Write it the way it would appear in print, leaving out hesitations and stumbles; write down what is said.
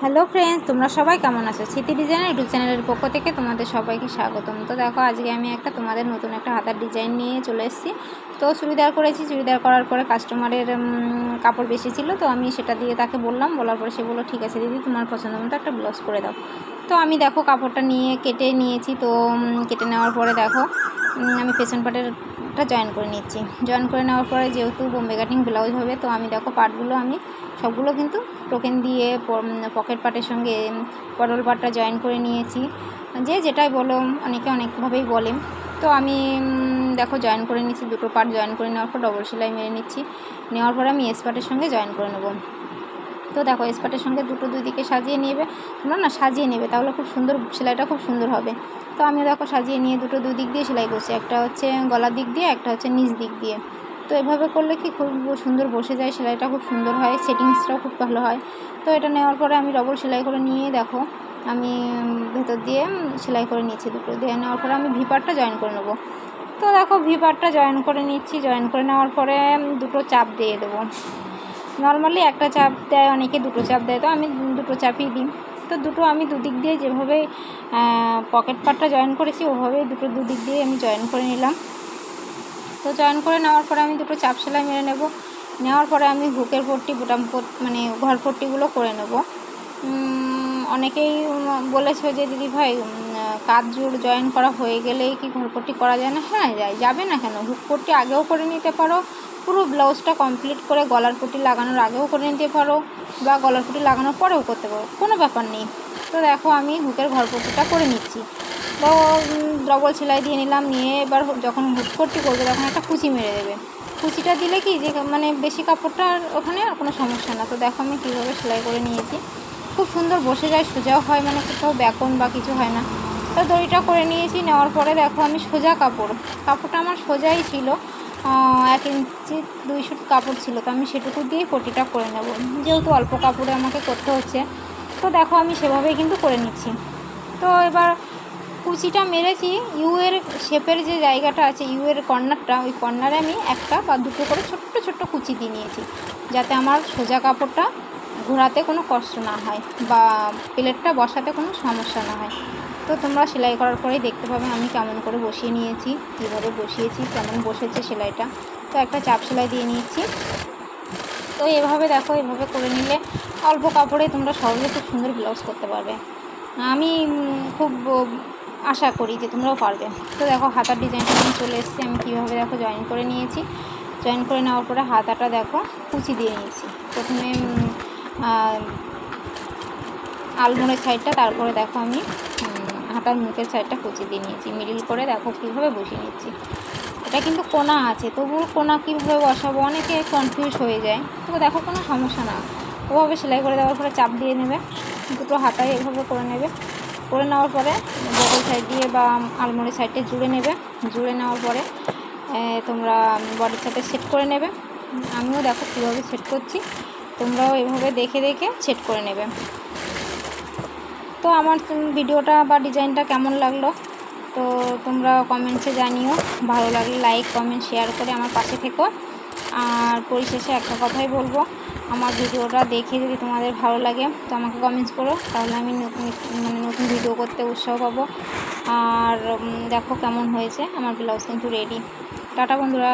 Hello friends, তোমরা সবাই কেমন আছো? স্মৃতি ডিজাইন ইউটিউব চ্যানেলের পক্ষ থেকে তোমাদের সবাইকে স্বাগতম। তো দেখো, আজকে আমি তোমাদের নতুন একটা হাতার ডিজাইন নিয়ে চলে এসেছি। তো চুড়িদার করেছি। চুড়িদার করার পরে কাস্টমারের কাপড় বেশি ছিল, তো আমি সেটা দিয়ে তাকে বলার পরে সে বললো ঠিক আছে দিদি, তোমার পছন্দ মতো একটা ব্লাউজ করে দাও। তো আমি দেখো কাপড়টা নিয়ে কেটে নিয়েছি। তো কেটে নেওয়ার পরে দেখো আমি পেছন পাটেরটা জয়েন করে নিচ্ছি। জয়েন করে নেওয়ার পরে যেহেতু বোম্বে কাটিং ব্লাউজ হবে, তো আমি দেখো পাটগুলো আমি সবগুলো কিন্তু টোকেন দিয়ে পকেট পাটের সঙ্গে পটল পাটটা জয়েন করে নিয়েছি। যে যেটাই বলো, অনেকে অনেকভাবেই বলে। তো আমি দেখো জয়েন করে নিচ্ছি। দুটো পার্ট জয়েন করে নেওয়ার পর ডবল সেলাই মেরে নিচ্ছি। নেওয়ার পর আমি এস পাটের সঙ্গে জয়েন করে নেব। তো দেখো এস পাটের সঙ্গে দুই দিকে সাজিয়ে নেবে, তোমরা সাজিয়ে নেবে, তাহলে খুব সুন্দর সেলাইটা খুব সুন্দর হবে। তো আমি দেখো সাজিয়ে নিয়ে দুই দিক দিয়ে সেলাই করছি। একটা হচ্ছে গলার দিক দিয়ে, একটা হচ্ছে নিচ দিক দিয়ে। তো এভাবে করলে কি খুব সুন্দর বসে যায়, সেলাইটা খুব সুন্দর হয়, সেটিংসটাও খুব ভালো হয়। তো এটা নেওয়ার পরে আমি ডবল সেলাই করে নিয়ে দেখো আমি ভেতর দিয়ে সেলাই করে নিচ্ছি। দুটো দিয়ে নেওয়ার পরে আমি ভি পার্টটা জয়েন করে নেবো। তো দেখো ভি পার্টটা জয়েন করে নিচ্ছি। জয়েন করে নেওয়ার পরে দুটো চাপ দিয়ে দেবো। নর্মালি একটা চাপ দেয়, অনেকে দুটো চাপ দেয়, তো আমি দুটো চাপই দিই। তো দুটো আমি দুদিক দিয়ে যেভাবে পকেট পার্টটা জয়েন করেছি ওভাবেই দুদিক দিয়ে আমি জয়েন করে নিলাম। তো জয়েন করে নেওয়ার পরে আমি দুটো চাপ সেলাই মেরে নেব। নেওয়ার পরে আমি হুকের পট্টি, বুটাম মানে ঘর পট্টিগুলো করে নেব। অনেকেই বলেছে যে দিদি ভাই কাঁধ জোড় জয়েন করা হয়ে গেলেই কি ঘরপট্টি করা যায় না? হ্যাঁ যাবে না কেন, হুক পট্টি আগেও করে নিতে পারো, পুরো ব্লাউজটা কমপ্লিট করে গলার পট্টি লাগানোর আগেও করে নিতে পারো, বা গলার পট্টি লাগানোর পরেও করতে পারো, কোনো ব্যাপার নেই। তো দেখো আমি হুকের ঘরপট্টিটা করে নিচ্ছি। তো ডবল সেলাই দিয়ে নিলাম। নিয়ে এবার যখন হুক পট্টি করবে তখন একটা কুচি মেরে দেবে। কুচিটা দিলে কি যে মানে বেশি কাপড়টা ওখানে আর কোনো সমস্যা না। তো দেখো আমি কীভাবে সেলাই করে নিয়েছি, খুব সুন্দর বসে যায়, সোজাও হয়, মানে কোথাও ব্যাকন বা কিছু হয় না। তো দড়িটা করে নিয়েছি। নেওয়ার পরে দেখো আমি সোজা কাপড়টা আমার সোজাই ছিল, 1 ইঞ্চি 2 সুত কাপড় ছিল, তো আমি সেটুকু দিয়েই পটিটা করে নেব, যেহেতু অল্প কাপড়ে আমাকে করতে হচ্ছে। তো দেখো আমি সেভাবেই কিন্তু করে নিচ্ছি। তো এবার কুচিটা মেরেছি, ইউয়ের শেপের যে জায়গাটা আছে, ইউয়ের কর্নারটা, ওই কর্নারে আমি একটা বা দুটো করে ছোট্ট ছোট্ট কুচি দিয়ে নিয়েছি, যাতে আমার সোজা কাপড়টা ঘোরাতে কোনো কষ্ট না হয় বা প্লেটটা বসাতে কোনো সমস্যা না হয়। তো তোমরা সেলাই করার পরেই দেখতে পাবে আমি কেমন করে বসিয়ে নিয়েছি, কীভাবে বসিয়েছি, কেমন বসেছে সেলাইটা। তো একটা চাপ সেলাই দিয়ে নিয়েছি। তো এভাবে দেখো, এভাবে করে নিলে অল্প কাপড়ে তোমরা সহজে খুব সুন্দর ব্লাউজ করতে পারবে। আমি খুব আশা করি যে তোমরাও পারবে। তো দেখো হাতার ডিজাইনটা আমি চলে এসেছি। আমি কীভাবে দেখো জয়েন করে নিয়েছি। জয়েন করে নেওয়ার পরে হাতাটা দেখো কুচি দিয়ে নিয়েছি। প্রথমে আলমোড়ের সাইডটা, তারপরে দেখো আমি হাতার মুখের সাইডটা কুচি দিয়ে নিয়েছি। মিডিল করে দেখো কীভাবে বসিয়ে নিচ্ছি। এটা কিন্তু কোনা আছে, তবুও কোনা কীভাবে বসাবো অনেকে কনফিউজ হয়ে যায়। তো দেখো কোনো সমস্যা না, ওভাবে সেলাই করে দেওয়ার পরে চাপ দিয়ে নেবে, দুটো হাতায় এভাবে করে নেবে। করে নেওয়ার পরে বগল সাইড দিয়ে বা আলমোড়ের সাইডে জুড়ে নেবে। জুড়ে নেওয়ার পরে তোমরা বডির সাথে সেট করে নেবে। আমিও দেখো কীভাবে সেট করছি, তোমরাও এভাবে দেখে দেখে সেট করে নেবে। তো আমার ভিডিওটা বা ডিজাইনটা কেমন লাগলো তো তোমরা কমেন্টসে জানিও। ভালো লাগলে লাইক, কমেন্ট, শেয়ার করে আমার পাশে থেকো। আর পরিশেষে একটা কথাই বলবো, আমার ভিডিওটা দেখে যদি তোমাদের ভালো লাগে তো আমাকে কমেন্টস করো, তাহলে আমি নতুন ভিডিও করতে উৎসাহ পাবো। আর দেখো কেমন হয়েছে, আমার ব্লাউজ কিন্তু রেডি। টাটা বন্ধুরা।